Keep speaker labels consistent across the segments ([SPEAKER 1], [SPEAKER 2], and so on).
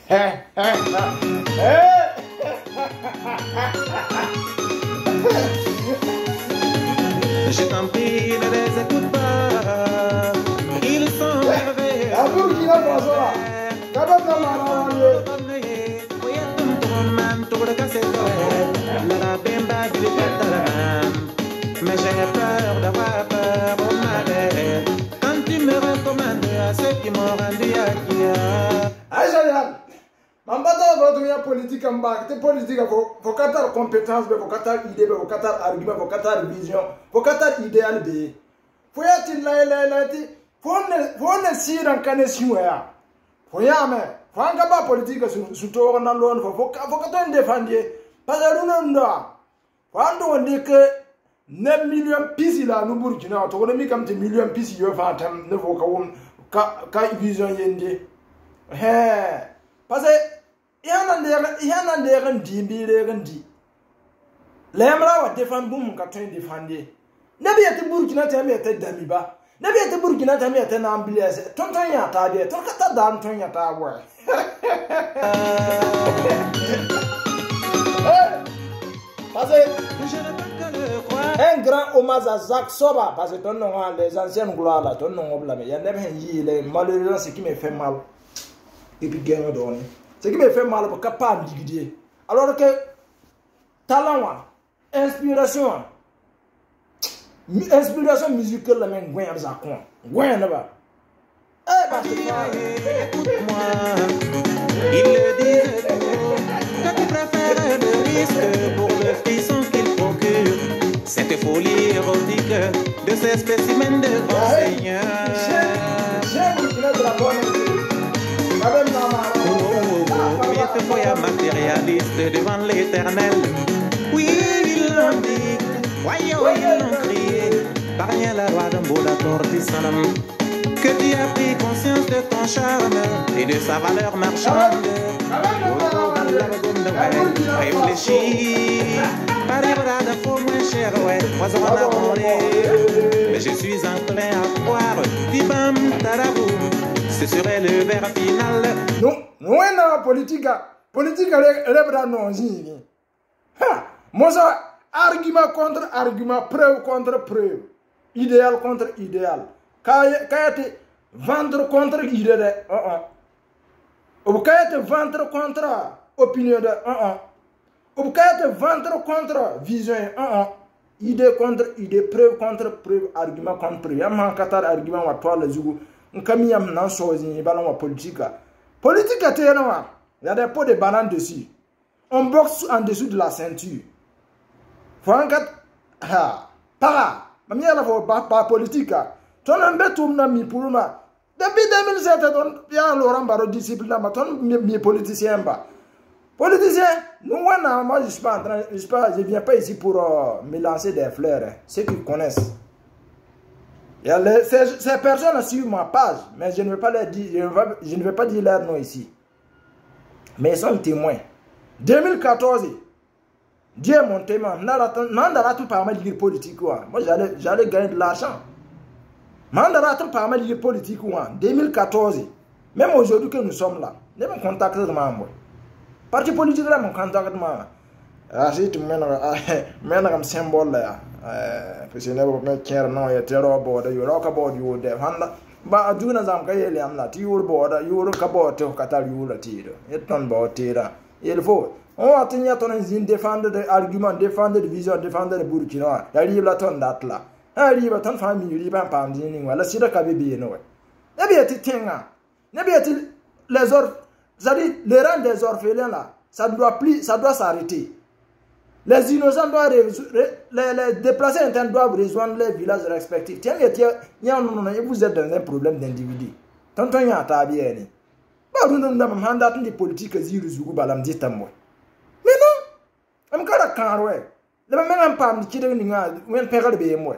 [SPEAKER 1] Je t'en prie, ne les écoute pas. Ils sont merveilleux. Mais j'ai peur d'avoir peur au malheur. Quand tu me recommandes à ceux qui m'ont rendu à Kia.
[SPEAKER 2] Mambata va politique en bas. Te politique faut catar compétence, faut catar idée, faut catar argument, faut catar vision, faut catar idéal be. Faut y a-t-il la faut ne sire en connexion ya. Faut y a mais faut en gaba politique sur toi dans l'on faut catar défendre. Parce que nous non. Quand on dit que 9 millions pisi là nous Burkina, to on mi comme 10 millions pisi yo fa tam ne faut ka vision yende. Parce que il y a des gens qui disent l'Emra va défendre boum quand tu défends. N'abîme pas Burkina Tami était d'Amiba. N'abîme pas Burkina Tami était n'ambiance. Ton temps y a tardé. Ton cas d'âme ton y a tardé. Parce que un grand hommage à Zach Soba parce que ton nom les anciennes gloires là ton nom blâme. Il y a des gens malheureusement ce qui me fait mal. Et puis gagne donné. Ce qui me fait mal pour capable de guider. Alors que talent, inspiration musicale la même gouin à quoi. Gouin là-bas.
[SPEAKER 1] Écoute-moi, il le dit que tu préfères le risque pour le frisson qu'il procure. Cette folie érotique de ces spécimens de grand seigneur. Voyez matérialiste devant l'éternel. Oui, ils l'ont dit, voyons, ils l'ont crié. Par rien la loi d'un beau d'accord du salam. Que tu as pris conscience de ton charme et de sa valeur marchande. Réfléchis, arrivera de faux moins cher, ouais, moi on a volé. Mais je suis enclin à croire, Tibam Taraboum, ce serait le vers final.
[SPEAKER 2] Non, non, non, politique, rebra non, zini. Ha, moi ça, argument contre argument, preuve contre preuve, idéal contre idéal. Kayate vendre contre idée de ou kayate vendre contre opinion de ou kayate vendre contre vision idée contre idée, preuve contre preuve, argument contre preuve. Yamma katar argument wa toi le zugu. Nkami yam nan sozi balon wa politique. Politique est énorme. Il y a des pots de bananes dessus. On boxe en dessous de la ceinture. Faut un kat para. Même il y a la politique. Ton embête tout na mi pour ma. Depuis 2007 il y a Laurent Baro disciple là, ton mi politicien ba. Politicien, nous moi je suis pas en train, je viens pas ici pour me lancer des fleurs. Ceux qui connaissent. Il y a ces personnes sur ma page, mais je ne vais pas les dire, je ne vais pas dire leur nom ici. Mais ils sont témoins. 2014, Dieu est mon témoin. Mandara tout par mal de politique. Moi j'allais gagner de l'argent. Mandara tout par mal de politique. 2014. Même aujourd'hui que nous sommes là. Ne me contactez de moi. Parti politique là, mon contact de moi. J'ai tout le symbole là. Parce que ne care non ya terror border you rock about you de handa ba juna zam kayele amna ti yur border yur ka border katal yur tiro eton border il faut on atinya ton zin défendre de argument défendre de vision défendre de Burkina ya libre ton date là ha libre ton famille libre pam dini wala sida ka bébé no ne bi eti tenga ne bi eti les ordres les rangs des orphelins là ça doit s'arrêter. Les innocents doivent les déplacés internes doivent rejoindre les villages respectifs. Tiens, vous êtes dans un problème d'individu. Tonton y a tabieni. Bah, nous n'avons pas mandat de politique ziru zugu balam dit à moi. Mais non, I'm gonna can't way. Le même pas me tirer une main, when père de moi.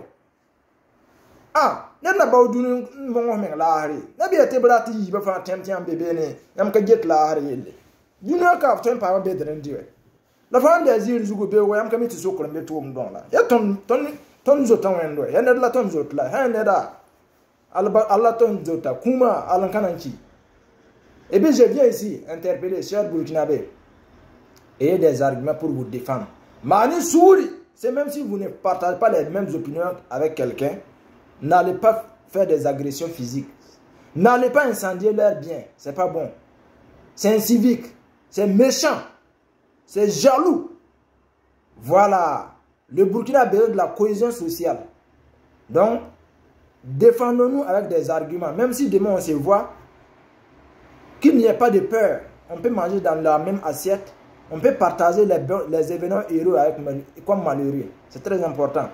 [SPEAKER 2] Ah, n'a pas du mon lahari. N'a bien été brati, il va faire un bébé, n'am que get lahari. You know, I've turned power better than you. La femme des îles Zougou, I'm coming to Sokol and to Mdonla. Yet ton zotan wendo, and la ton zotla, and Allah ton zota, Kuma, Alan Kananchi. Et puis je viens ici interpeller, chers Burkinabés, ayez des arguments pour vous défendre. Mani Souri, c'est même si vous ne partagez pas les mêmes opinions avec quelqu'un, n'allez pas faire des agressions physiques. N'allez pas incendier leurs biens, c'est pas bon. C'est incivique, c'est méchant, c'est jaloux. Voilà, le Burkina a besoin de la cohésion sociale. Donc, défendons-nous avec des arguments. Même si demain on se voit, qu'il n'y ait pas de peur. On peut manger dans la même assiette. On peut partager les événements heureux comme malheureux. C'est très important.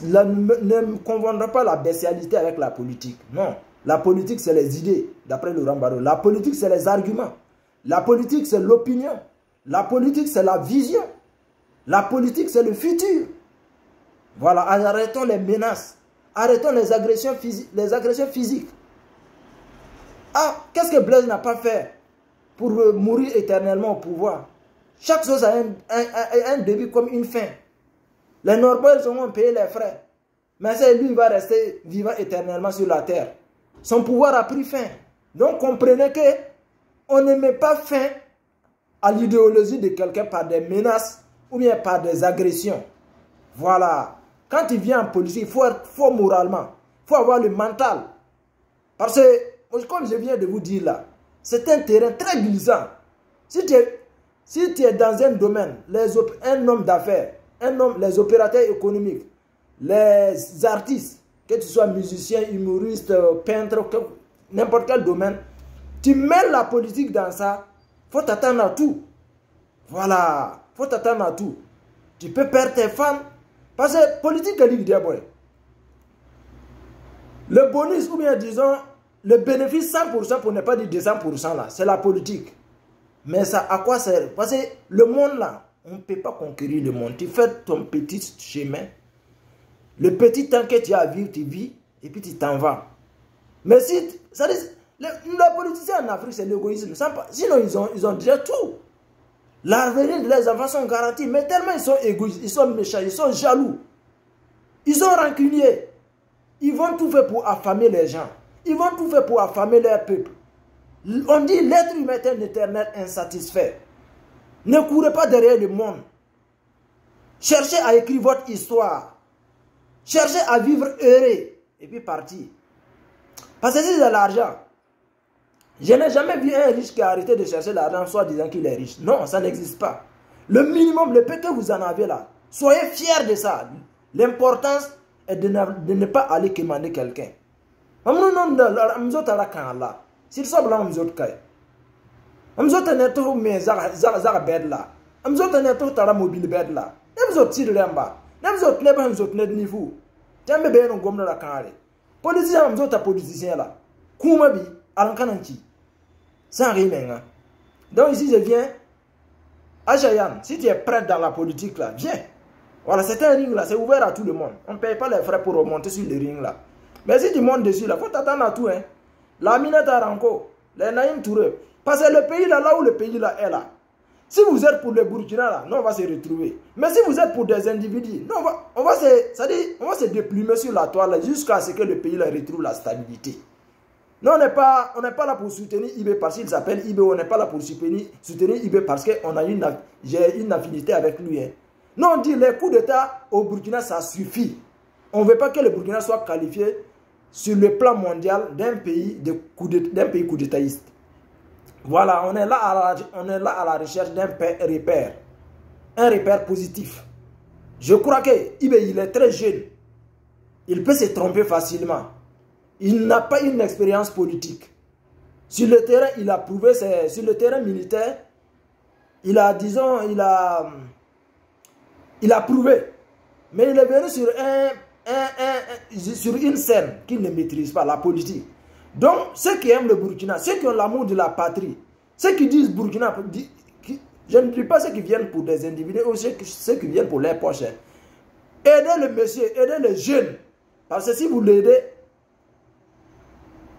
[SPEAKER 2] Ne confondons pas la bestialité avec la politique. Non. La politique, c'est les idées, d'après Laurent Gbagbo. La politique, c'est les arguments. La politique, c'est l'opinion. La politique, c'est la vision. La politique, c'est le futur. Voilà, arrêtons les menaces. Arrêtons les agressions physiques. Ah, qu'est-ce que Blaise n'a pas fait pour mourir éternellement au pouvoir? Chaque chose a un début comme une fin. Les Norbeaux ont payé les frais. Mais c'est lui qui va rester vivant éternellement sur la terre. Son pouvoir a pris fin. Donc comprenez que on ne met pas fin à l'idéologie de quelqu'un par des menaces ou bien par des agressions. Voilà. Quand il vient en politique, il faut être fort moralement. Il faut avoir le mental. Parce que, comme je viens de vous dire là, c'est un terrain très glissant. Si tu es dans un domaine, un homme d'affaires, les opérateurs économiques, les artistes, que tu sois musicien, humoriste, peintre, n'importe quel domaine, tu mets la politique dans ça, il faut t'attendre à tout. Voilà, il faut t'attendre à tout. Tu peux perdre tes femmes, parce que politique est libre. Le bonus, ou bien disons, le bénéfice 100% pour ne pas dire 200% là, c'est la politique. Mais ça, à quoi sert? Parce que le monde là, on ne peut pas conquérir le monde. Tu fais ton petit chemin. Le petit temps que tu as à vivre, tu vis, et puis tu t'en vas. Mais si, ça dit, les politiciens en Afrique, c'est l'égoïsme. Sinon, ils ont déjà tout. L'avenir de les enfants sont garantis. Mais tellement ils sont égoïstes, ils sont méchants, ils sont jaloux. Ils sont rancuniers. Ils vont tout faire pour affamer les gens. Ils vont tout faire pour affamer leur peuple. On dit l'être humain est un éternel insatisfait. Ne courez pas derrière le monde. Cherchez à écrire votre histoire. Cherchez à vivre heureux. Et puis partir. Parce que si c'est l'argent. Je n'ai jamais vu un riche qui a arrêté de chercher l'argent soit disant qu'il est riche. Non, ça n'existe pas. Le minimum, le peu que vous en avez là, soyez fiers de ça. L'importance est de ne pas aller commander quelqu'un. S'ils sont là, nous autres, nous autres, nous autres, mobile bed là. Nous autres, nous autres, niveau. Politiciens, nous autres, politiciens là. Koumabi, Alankananchi. Sans rien. Donc ici, je viens. Achayan, si tu es prêt dans la politique là, viens. Voilà, c'est un ring là, c'est ouvert à tout le monde. On ne paye pas les frais pour remonter sur le ring là. Mais si tu montes dessus là, il faut t'attendre à tout. Hein. La Minata Ranko, les Naïm Touré. Parce que le pays là, où le pays là est là. Si vous êtes pour le Burkina là, non, on va se retrouver. Mais si vous êtes pour des individus, non, on va se déplumer sur la toile jusqu'à ce que le pays là retrouve la stabilité. Non, on n'est pas là pour soutenir IB parce qu'il s'appelle IB. On n'est pas là pour soutenir IB parce qu'on a j'ai une affinité avec lui. Hein. Non, on dit les coups d'État au Burkina, ça suffit. On ne veut pas que le Burkina soit qualifié sur le plan mondial d'un pays coup d'étaïste. Voilà, on est là à la recherche d'un repère. Un repère positif. Je crois que IB, il est très jeune. Il peut se tromper facilement. Il n'a pas une expérience politique. Sur le terrain, il a prouvé, sur le terrain militaire, il a prouvé. Mais il est venu sur une scène qu'il ne maîtrise pas, la politique. Donc, ceux qui aiment le Burkina, ceux qui ont l'amour de la patrie, ceux qui disent Burkina, je ne dis pas ceux qui viennent pour des individus ou ceux qui viennent pour leurs poches. Aidez le monsieur, aidez les jeunes. Parce que si vous l'aidez,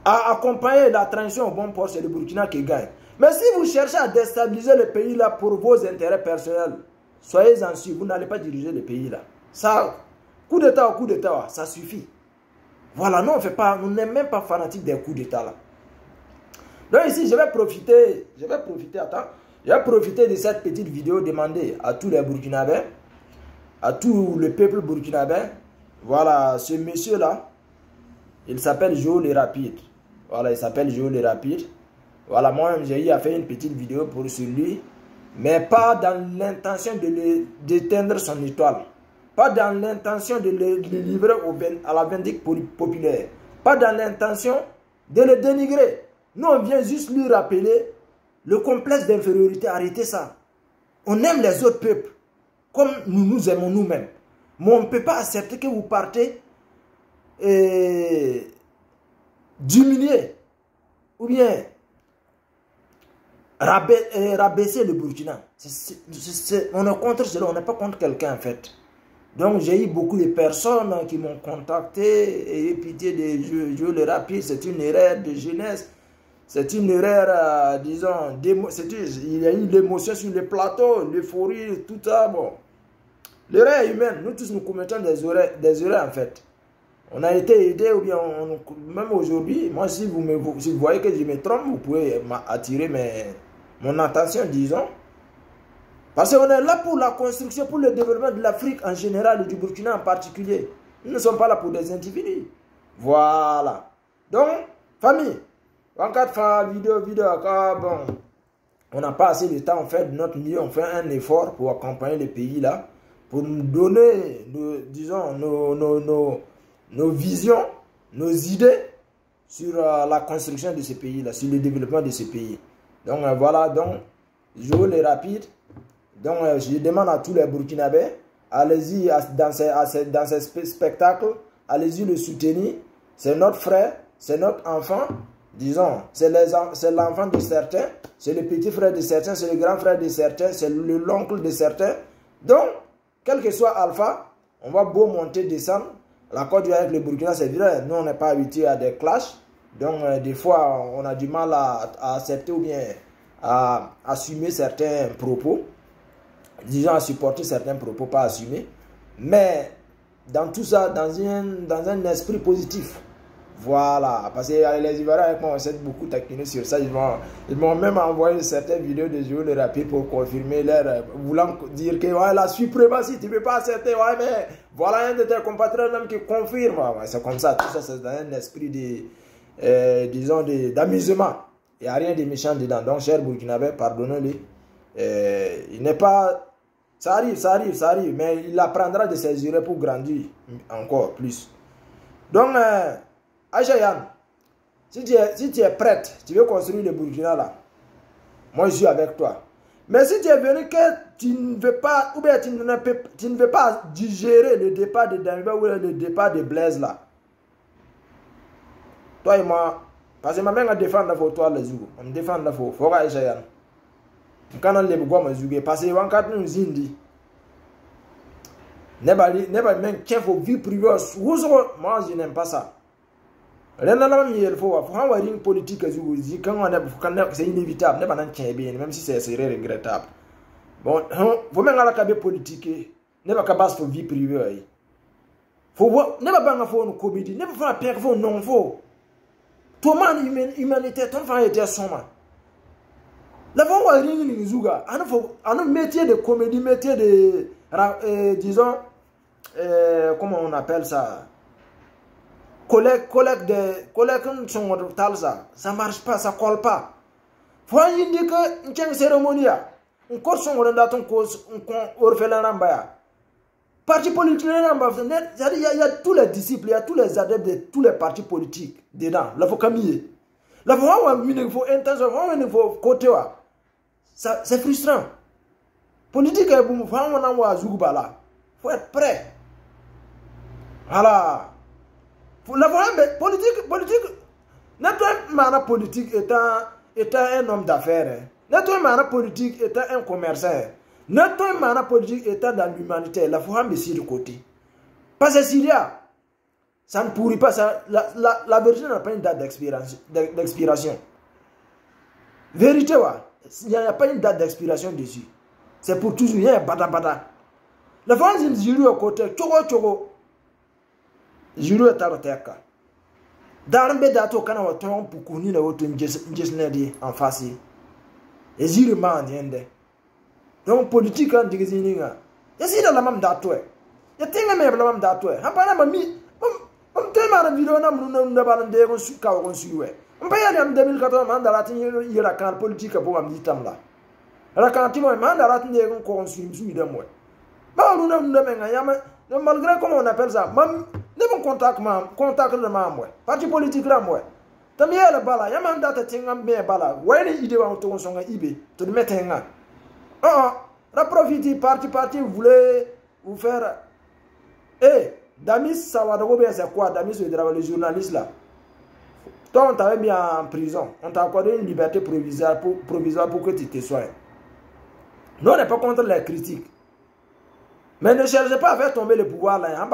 [SPEAKER 2] à accompagner la transition au bon port, c'est le Burkina qui gagne. Mais si vous cherchez à déstabiliser le pays là pour vos intérêts personnels, soyez-en sûrs, vous n'allez pas diriger le pays là. Ça, coup d'État au coup d'État, ça suffit. Voilà, nous on n'est même pas fanatique des coups d'État là. Donc ici, je vais profiter de cette petite vidéo, demander à tous les Burkinabés, à tout le peuple burkinabé, voilà, ce monsieur-là, il s'appelle Jo le Rapide. Voilà, il s'appelle Jo le Rapide. Voilà, moi-même, j'ai eu à faire une petite vidéo pour celui, mais pas dans l'intention d'éteindre son étoile. Pas dans l'intention de le livrer à la vindicte populaire. Pas dans l'intention de le dénigrer. Nous, on vient juste lui rappeler le complexe d'infériorité. Arrêtez ça. On aime les autres peuples comme nous nous aimons nous-mêmes. Mais on ne peut pas accepter que vous partez diminuer ou bien rabaisser le Burkina. On est contre cela, on n'est pas contre quelqu'un en fait. Donc j'ai eu beaucoup de personnes qui m'ont contacté et pitié de Jo le Rapide, c'est une erreur de jeunesse. C'est une erreur, disons, il y a eu l'émotion sur le plateau, l'euphorie, tout ça, bon. L'erreur est humaine, nous tous nous commettons des erreurs en fait. On a été aidés ou bien, même aujourd'hui, moi si vous voyez que je me trompe, vous pouvez attirer mon attention, disons. Parce qu'on est là pour la construction, pour le développement de l'Afrique en général et du Burkina en particulier. Nous ne sommes pas là pour des individus. Voilà. Donc, famille. En cas de vidéo, bon, on n'a pas assez de temps, on fait de notre mieux, on fait un effort pour accompagner les pays là, pour nous donner, disons, nos visions, nos idées sur la construction de ces pays là, sur le développement de ces pays. Donc voilà, donc, Jo le Rapide, donc je demande à tous les Burkinabés, allez-y dans ces spectacles, allez-y le soutenir, c'est notre frère, c'est notre enfant. Disons, c'est l'enfant de certains, c'est le petit frère de certains, c'est le grand frère de certains, c'est l'oncle de certains. Donc, quel que soit Alpha, on va beau monter, descendre. La Côte d'Ivoire avec le Burkina, c'est vrai, nous on n'est pas habitué à des clashs. Donc, des fois, on a du mal à accepter ou bien à assumer certains propos. Disons, à supporter certains propos, pas assumer. Mais, dans tout ça, dans un esprit positif. Voilà, parce que les Ivoiriens avec moi, on s'est beaucoup taquiné sur ça. Ils m'ont même envoyé certaines vidéos de Jo le Rapide pour confirmer leur voulant dire que ouais, la suprématie, tu ne peux pas accepter. Ouais, mais voilà un de tes compatriotes qui confirme. Ouais, c'est comme ça, tout ça, c'est dans un esprit disons, d'amusement. Il n'y a rien de méchant dedans. Donc, cher Burkinabé, pardonnez-le. Il n'est pas. Ça arrive, mais il apprendra de ses erreurs pour grandir encore plus. Donc, Aïcha Yann, si tu es prête, tu veux construire le Burkina là, moi je suis avec toi. Mais si tu es venu que tu ne veux pas, ou bien tu ne veux pas digérer le départ de Damiba ou le départ de Blaise là, toi et moi, parce que ma mère me défend pour toi les jours, on me défend pour toi, Aïcha Yann. Quand on les boit me zouger, parce que on quatre nous indi. N'est-pas même qu'il faut vie privée, moi je n'aime pas ça. Il faut avoir une politique c'est inévitable, même si c'est regrettable. Bon, faut même la politique, n'est pas capable de vie privée. Faut ne pas faire une comédie, ne pas faire un non faux. Tout le monde humanité, tout le monde était sombre. La fois où on zuga, un métier de comédie, métier de, disons, comment on appelle ça? Collègue sont ça marche pas, ça colle pas. Faut indiquer que une cérémonie, on court son dans ton cause, on refait la rambaya. Parti politique, il y a tous les disciples, il y a tous les adeptes de tous les partis politiques dedans. La faut camiller. La fois où il faut intention, il faut côté. C'est frustrant. Politique est bon, on a Zoubala. Faut être prêt. Voilà. La politique, notre mana politique étant un homme d'affaires, notre mana politique étant un commerçant, notre mana politique étant dans l'humanité, la faut essayer de côté. Parce que s'il y a, ça ne pourrit pas, ça, la vérité n'a pas une date d'expiration. Vérité, il n'y a pas une date d'expiration dessus. C'est pour toujours, il y a un bada. La France, il dit au côté, tchogo. Juro est à l'oteka. Darbe dato kana wa ton pukuni na woto njesne di en face. Et zire man yende. Donc politique en digizininga. Ya sida la mam dato e. Ya tinga me la mam dato e. Hapana mami. Mam tema na video na mnu na balande ko su ka ko suwe. Mpa ya ni 2014 man dala tin yira kan politique bo am ditam la. La kan timo man dala tin de ko su de mo. Ba lu na menga ya ma malgré comment on appelle ça. Mam ne bon contact le mam ouais. Parti politique là moi. Tamia la bala ya man data tinga me bala. Wani ide wa to songa ibe to de metenga. La profiter parti voulait vous faire Damis Sawadago c'est quoi? Damis le journaliste là. Toi on t'avait mis en prison, on t'a accordé une liberté provisoire pour que tu te soignes. Nous on n'est pas contre les critiques. Mais ne cherchez pas à faire tomber le pouvoir là,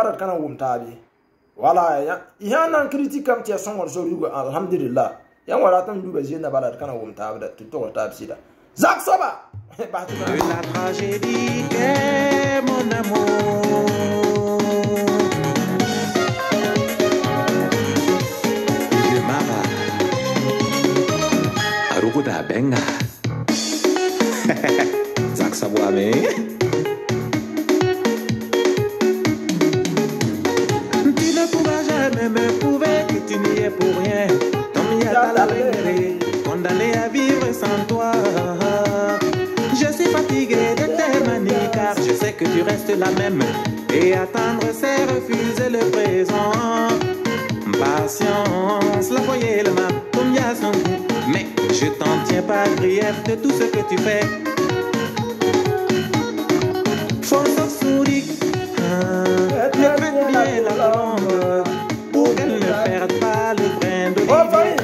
[SPEAKER 2] voilà, il y a un critique comme tu as son aujourd'hui, alhamdulillah. Il y a un raton du bézien de balade quand on t'a tout au table sida. Zak Soba!
[SPEAKER 1] La tragédie est mon amour. Je m'arrête. Aruguda benga. Zak Soba me. Tu ne pourras jamais me prouver que tu n'y es pour rien. Tom Yata condamné à vivre sans toi. Je suis fatigué de tes manies car je sais que tu restes la même. Et attendre c'est refuser le présent. Patience, la foyer le mal, comme y a son goût. Mais je t'en tiens pas grief de tout ce que tu fais. Force souris, répète bien la langue pour qu'elle ne perde pas le brin d'olivier.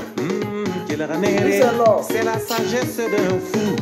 [SPEAKER 1] C'est la sagesse d'un fou.